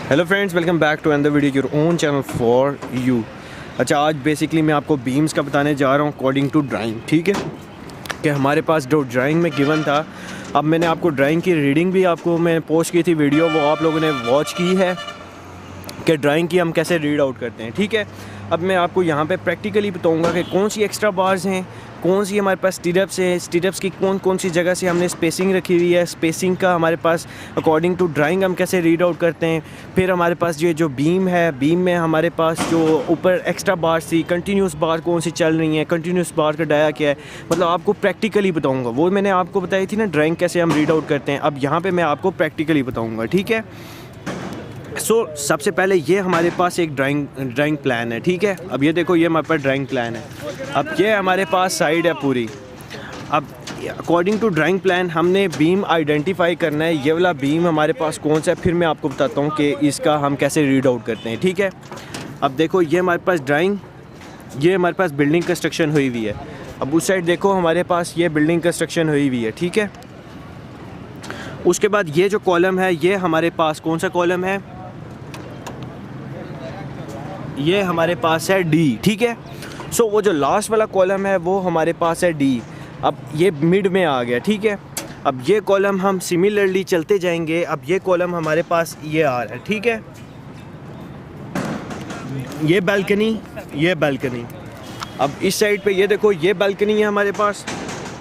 Hello friends, welcome back to another video your own channel for you. अच्छा, आज basically मैं आपको beams का बताने जा रहा हूँ अकॉर्डिंग टू ड्राइंग। ठीक है कि हमारे पास जो ड्राइंग में गिवन था, अब मैंने आपको ड्राइंग की रीडिंग भी आपको मैं पोस्ट की थी वीडियो, वो आप लोगों ने वॉच की है कि ड्राइंग की हम कैसे रीड आउट करते हैं। ठीक है, अब मैं आपको यहाँ पे प्रैक्टिकली बताऊँगा कि कौन सी एक्स्ट्रा बार्स हैं, कौन सी हमारे पास स्टीरअप्स हैं, स्टीरअप्स की कौन सी जगह से हमने स्पेसिंग रखी हुई है, स्पेसिंग का हमारे पास अकॉर्डिंग टू ड्राइंग हम कैसे रीड आउट करते हैं। फिर हमारे पास ये जो बीम है, बीम में हमारे पास जो ऊपर एक्स्ट्रा बार्स थी, कंटिन्यूस बार कौन सी चल रही हैं, कंटिन्यूस बार का डाया क्या है, मतलब आपको प्रैक्टिकली बताऊँगा। वो मैंने आपको बताई थी ना ड्राइंग कैसे हम रीड आउट करते हैं, अब यहाँ पर मैं आपको प्रैक्टिकली बताऊँगा। ठीक है, सबसे पहले ये हमारे पास एक ड्राइंग प्लान है। ठीक है, अब ये देखो, ये हमारे पास ड्राइंग प्लान है। अब ये हमारे पास साइड है पूरी। अब अकॉर्डिंग टू ड्राइंग प्लान हमने बीम आइडेंटिफाई करना है, ये वाला बीम हमारे पास कौन सा है, फिर मैं आपको बताता हूँ कि इसका हम कैसे रीड आउट करते हैं। ठीक है, अब देखो, ये हमारे पास ड्राइंग, ये हमारे पास बिल्डिंग कंस्ट्रक्शन हुई हुई है। अब उस साइड देखो, हमारे पास ये बिल्डिंग कंस्ट्रक्शन हुई हुई है। ठीक है, उसके बाद ये जो कॉलम है, ये हमारे पास कौन सा कॉलम है, ये हमारे पास है डी। ठीक है, सो वो जो लास्ट वाला कॉलम है वो हमारे पास है डी। अब ये मिड में आ गया। ठीक है, अब ये कॉलम हम सिमिलरली चलते जाएंगे। अब ये कॉलम हमारे पास ये आ रहा है। ठीक है, ये बालकनी, ये बालकनी। अब इस साइड पे ये देखो, ये बालकनी है हमारे पास,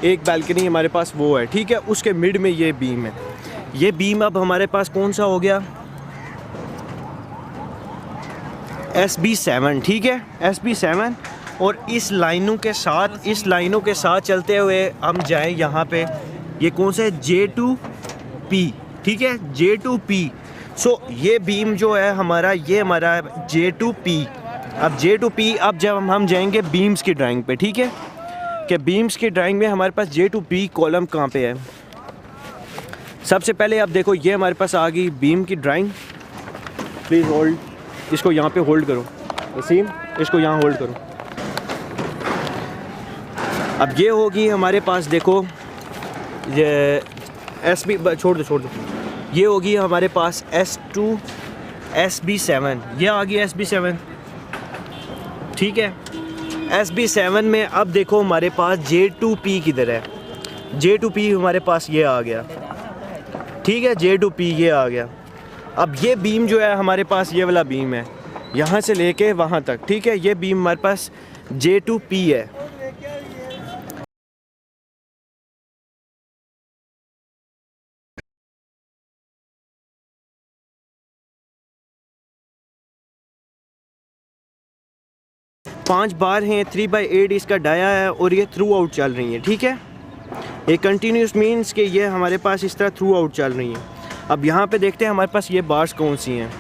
एक बालकनी हमारे पास वो है। ठीक है, उसके मिड में ये बीम है। ये बीम अब हमारे पास कौन सा हो गया, SB7। ठीक है, SB7। और इस लाइनों के साथ चलते हुए हम जाएं यहाँ पे, ये कौन सा है, J2P। ठीक है, J2P। सो ये बीम जो है हमारा, ये हमारा J2P। अब J2P, अब जब हम जाएंगे बीम्स की ड्राइंग पे। ठीक है, कि बीम्स की ड्राइंग में हमारे पास J2P कॉलम कहाँ पे है। सबसे पहले अब देखो, ये हमारे पास आ गई बीम की ड्राइंग। प्लीज़ होल्ड, इसको यहाँ पे होल्ड करो, वसीम इसको यहाँ होल्ड करो। अब ये होगी हमारे पास, देखो ये छोड़ दो, ये होगी हमारे पास SB7। ये आ गई SB7। ठीक है, SB7 में अब देखो हमारे पास J2P किधर है, J2P हमारे पास ये आ गया। ठीक है, J2P ये आ गया। अब ये बीम जो है हमारे पास, ये वाला बीम है, यहाँ से लेके वहाँ तक। ठीक है, ये बीम हमारे पास J2P है। पांच बार हैं, 3/8 इसका डाया है और ये थ्रू आउट चल रही है। ठीक है, ये कंटिन्यूस मीन्स कि ये हमारे पास इस तरह थ्रू आउट चल रही है। अब यहाँ पे देखते हैं हमारे पास ये बार्स कौन सी हैं।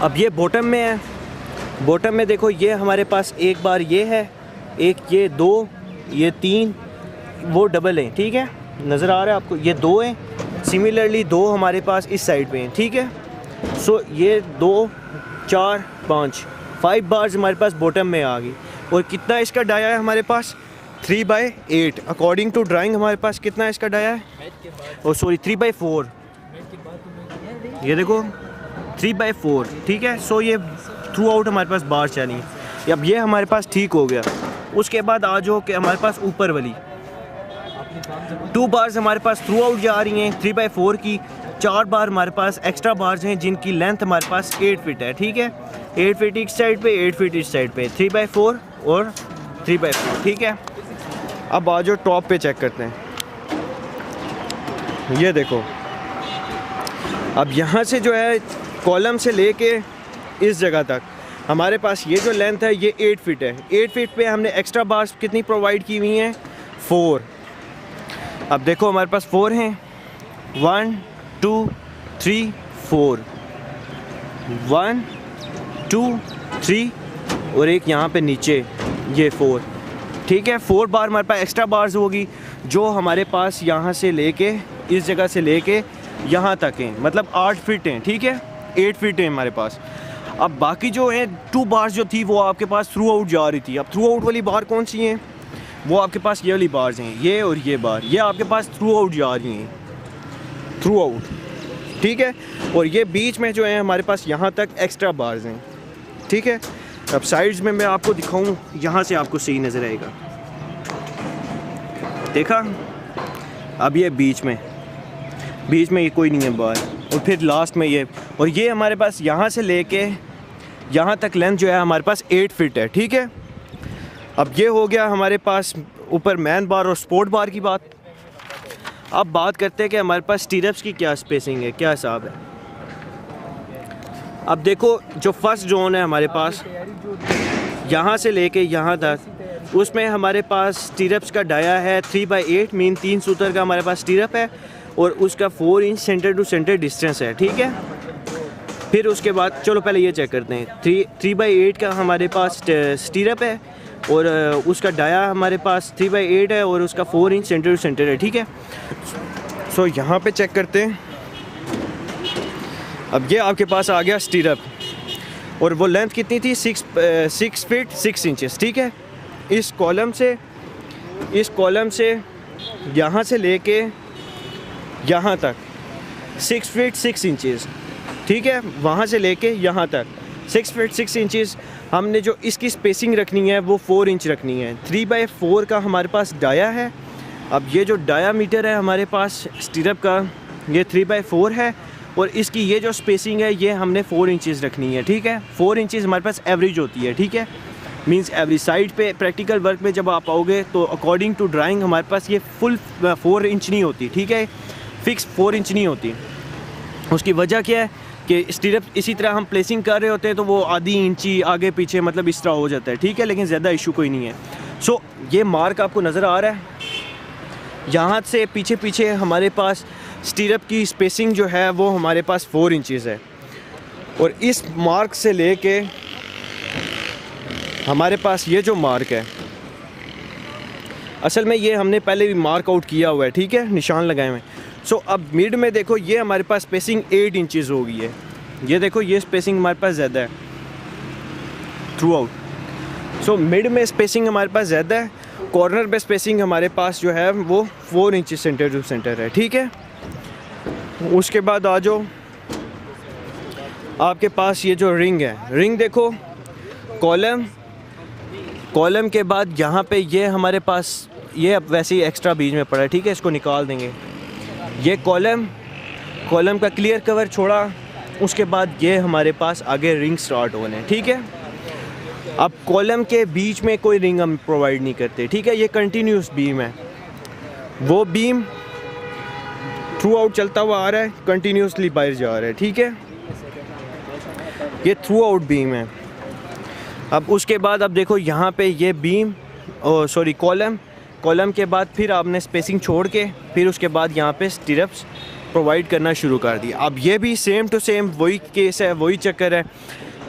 अब ये बॉटम में है, बॉटम में देखो, ये हमारे पास एक बार ये है, एक ये दो, ये तीन, वो डबल हैं। ठीक है, नज़र आ रहा है आपको, ये दो हैं। सिमिलरली दो हमारे पास इस साइड पे हैं। ठीक है, सो ये 2 4 5 बार्स हमारे पास बॉटम में आ गई। और कितना इसका डाया है हमारे पास, 3/8। अकॉर्डिंग टू ड्राइंग हमारे पास कितना इसका डाया है, ओ सॉरी 3/4। ये देखो 3/4। ठीक है, सो ये थ्रू आउट हमारे पास बार चली। अब ये हमारे पास ठीक हो गया। उसके बाद आ जाओ कि हमारे पास ऊपर वाली 2 बार्स हमारे पास थ्रू आउट जा रही हैं 3/4 की। 4 बार हमारे पास एक्स्ट्रा बार्स हैं जिनकी लेंथ हमारे पास 8 फीट है। ठीक है, 8 फीट इस साइड पे, 8 फीट इस साइड पे, 3/4 और 3/4। ठीक है, अब आ जाओ टॉप पे चेक करते हैं। ये देखो, अब यहाँ से जो है कॉलम से लेके इस जगह तक हमारे पास ये जो लेंथ है, ये 8 फीट है। 8 फीट पे हमने एक्स्ट्रा बार्स कितनी प्रोवाइड की हुई हैं, 4। अब देखो हमारे पास 4 हैं, 1 2 3 4, 1 2 3 और एक यहाँ पे नीचे ये 4। ठीक है, 4 बार हमारे पास एक्स्ट्रा बार्स होगी जो हमारे पास यहाँ से लेके इस जगह से लेके यहाँ तक हैं, मतलब 8 फीट हैं। ठीक है, 8 फीट हैं हमारे पास। अब बाकी जो हैं 2 बार्स जो थी वो आपके पास थ्रू आउट जा रही थी। अब थ्रू आउट वाली बार कौन सी हैं, वो आपके पास ये वाली बार्स हैं, ये और ये बार, ये आपके पास थ्रू आउट जा रही हैं। थ्रू आउट, ठीक है। और ये बीच में जो है हमारे पास यहाँ तक एक्स्ट्रा बार्स हैं, ठीक है। अब साइड्स में मैं आपको दिखाऊं, यहाँ से आपको सही नज़र आएगा, देखा। अब ये बीच में ये कोई नहीं है बार, और फिर लास्ट में ये, और ये हमारे पास यहाँ से लेके यहाँ तक लेंथ जो है हमारे पास 8 फीट है, ठीक है। अब ये हो गया हमारे पास ऊपर मैन बार और स्पोर्ट बार की बात। अब बात करते हैं कि हमारे पास स्टीरप्स की क्या स्पेसिंग है, क्या हिसाब है। अब देखो जो फर्स्ट जोन है हमारे पास यहाँ से लेके यहाँ तक, उसमें हमारे पास स्टीरप्स का डाया है 3/8 मीन 3 सूतर का हमारे पास स्टीरप है, और उसका 4 inch centre to centre distance है, ठीक है। फिर उसके बाद चलो पहले ये चेक करते हैं, 3/8 का हमारे पास स्टीरप है, और उसका डाया हमारे पास 3/8 है, और उसका 4 इंच सेंटर टू सेंटर है, ठीक है। सो यहाँ पे चेक करते हैं। अब ये आपके पास आ गया स्टीरप, और वो लेंथ कितनी थी, 6 फीट 6 इंचेस, ठीक है। इस कॉलम से यहाँ से लेके यहाँ तक 6 फीट 6 इंचेस, ठीक है। वहाँ से लेके यहाँ तक 6 फीट 6 इंचेस। हमने जो इसकी स्पेसिंग रखनी है वो 4 इंच रखनी है। 3/4 का हमारे पास डाया है। अब ये जो डायामीटर है हमारे पास स्टीरप का, ये 3/4 है, और इसकी ये जो स्पेसिंग है ये हमने 4 इंचेस रखनी है, ठीक है। 4 इंचेस हमारे पास एवरेज होती है, ठीक है। मींस एवरेज साइड पे प्रैक्टिकल वर्क में जब आप आओगे तो अकॉर्डिंग टू ड्राइंग हमारे पास ये फुल 4 इंच नहीं होती, ठीक है। फिक्स 4 इंच नहीं होती। उसकी वजह क्या है कि स्टीरप इसी तरह हम प्लेसिंग कर रहे होते हैं तो वो आधी इंची आगे पीछे मतलब इस तरह हो जाता है, ठीक है। लेकिन ज़्यादा इशू कोई नहीं है। सो ये मार्क आपको नज़र आ रहा है, यहाँ से पीछे हमारे पास स्टीरप की स्पेसिंग जो है वो हमारे पास 4 इंचेस है, और इस मार्क से लेके हमारे पास ये जो मार्क है, असल में ये हमने पहले भी मार्क आउट किया हुआ है, ठीक है, निशान लगाए हुए हैं। सो अब मिड में देखो ये हमारे पास स्पेसिंग 8 इंचेस हो गई है। ये देखो ये स्पेसिंग हमारे पास ज़्यादा है थ्रू आउट। सो मिड में स्पेसिंग हमारे पास ज़्यादा है, कॉर्नर पे स्पेसिंग हमारे पास जो है वो 4 इंचेस सेंटर टू सेंटर है, ठीक है। उसके बाद आ जाओ आपके पास ये जो रिंग है, रिंग देखो कॉलम के बाद यहाँ पे ये हमारे पास ये अब वैसे ही एक्स्ट्रा बीच में पड़ा है, ठीक है। इसको निकाल देंगे। ये कॉलम का क्लियर कवर छोड़ा, उसके बाद ये हमारे पास आगे रिंग स्टार्ट होने हैं, ठीक है। अब कॉलम के बीच में कोई रिंग हम प्रोवाइड नहीं करते, ठीक है। ये कंटिन्यूस बीम है, वो बीम थ्रू आउट चलता हुआ आ रहा है, कंटिन्यूसली बाहर जा रहा है, ठीक है। ये थ्रू आउट बीम है। अब उसके बाद अब देखो यहाँ पे ये बीम कॉलम के बाद फिर आपने स्पेसिंग छोड़ के फिर उसके बाद यहाँ पे स्टीरप्स प्रोवाइड करना शुरू कर दिया। अब ये भी सेम टू सेम वही केस है, वही चक्कर है।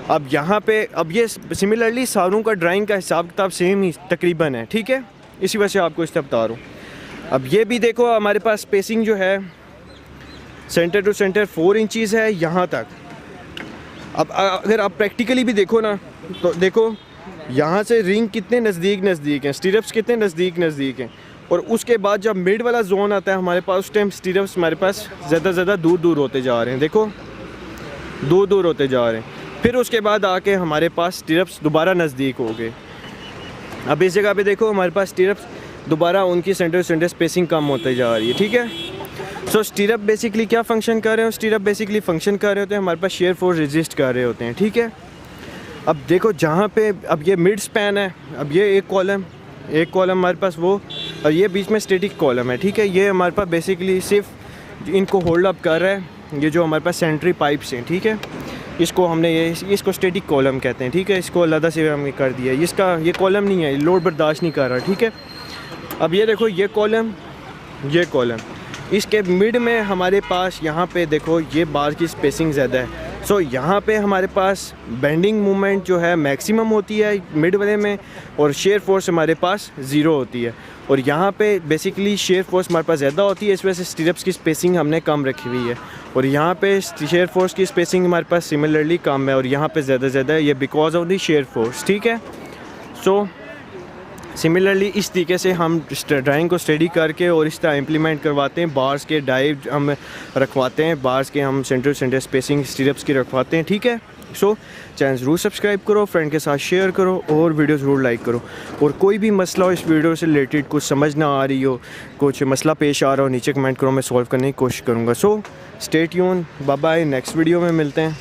अब यहाँ पे अब ये सिमिलरली सारों का ड्राइंग का हिसाब किताब सेम ही तकरीबन है, ठीक है। इसी वजह से आपको इस तरह बता रहा हूँ। अब ये भी देखो हमारे पास स्पेसिंग जो है सेंटर टू सेंटर 4 इंचज़ है यहाँ तक। अब अगर आप प्रैक्टिकली भी देखो ना तो देखो यहाँ से रिंग कितने नज़दीक हैं, स्टीरप्स कितने नज़दीक हैं, और उसके बाद जब मिड वाला जोन आता है हमारे पास उस टाइम स्टीरप्स हमारे पास ज़्यादा दूर होते जा रहे हैं, देखो दूर होते जा रहे हैं। फिर उसके बाद आके हमारे पास स्टीरप्स दोबारा नज़दीक हो गए। अब इस जगह पे देखो हमारे पास स्टीरप्स दोबारा उनकी सेंटर स्पेसिंग कम होते जा रही है, ठीक है। सो स्टीरप बेसिकली क्या फंक्शन कर रहे हो, स्टीरप बेसिकली फंक्शन कर रहे होते हैं हमारे पास शेयर फोर्स रेजिस्ट कर रहे होते हैं, ठीक है। अब देखो जहाँ पे अब ये मिड स्पैन है, अब ये एक कॉलम हमारे पास वो, और ये बीच में स्टैटिक कॉलम है, ठीक है। ये हमारे पास बेसिकली सिर्फ इनको होल्ड अप कर रहा है ये जो हमारे पास सेंट्री पाइप्स हैं, ठीक है। इसको हमने इसको स्टैटिक कॉलम कहते हैं, ठीक है। इसको अलग से हमने कर दिया, इसका ये कॉलम नहीं है, लोड बर्दाश्त नहीं कर रहा, ठीक है। अब ये देखो ये कॉलम इसके मिड में हमारे पास यहाँ पे देखो ये बार की स्पेसिंग ज़्यादा है। सो यहाँ पे हमारे पास बेंडिंग मूवमेंट जो है मैक्सिमम होती है मिड वाले में, और शेयर फोर्स हमारे पास 0 होती है। और यहाँ पे बेसिकली शेयर फोर्स हमारे पास ज़्यादा होती है, इस वजह से स्टीरप्स की स्पेसिंग हमने कम रखी हुई है। और यहाँ पे शेयर फोर्स की स्पेसिंग हमारे पास सिमिलरली कम है, और यहाँ पे ज़्यादा है, ये because of the shear force, ठीक है। सो सिमिलरली इस तरीके से हम ड्राइंग को स्टडी करके और इस तरह इम्प्लीमेंट करवाते हैं। बार्स के डाइव हम रखवाते हैं, बार्स के हम सेंटर सेंटर स्पेसिंग स्टीरअप्स की रखवाते हैं, ठीक है। सो चैनल ज़रूर सब्सक्राइब करो, फ्रेंड के साथ शेयर करो और वीडियो ज़रूर लाइक करो। और कोई भी मसला हो इस वीडियो से रिलेटेड, कुछ समझ ना आ रही हो, कुछ मसला पेश आ रहा हो, नीचे कमेंट करो, मैं सॉल्व करने की कोशिश करूँगा। So stay tune, bye bye, next video में मिलते हैं।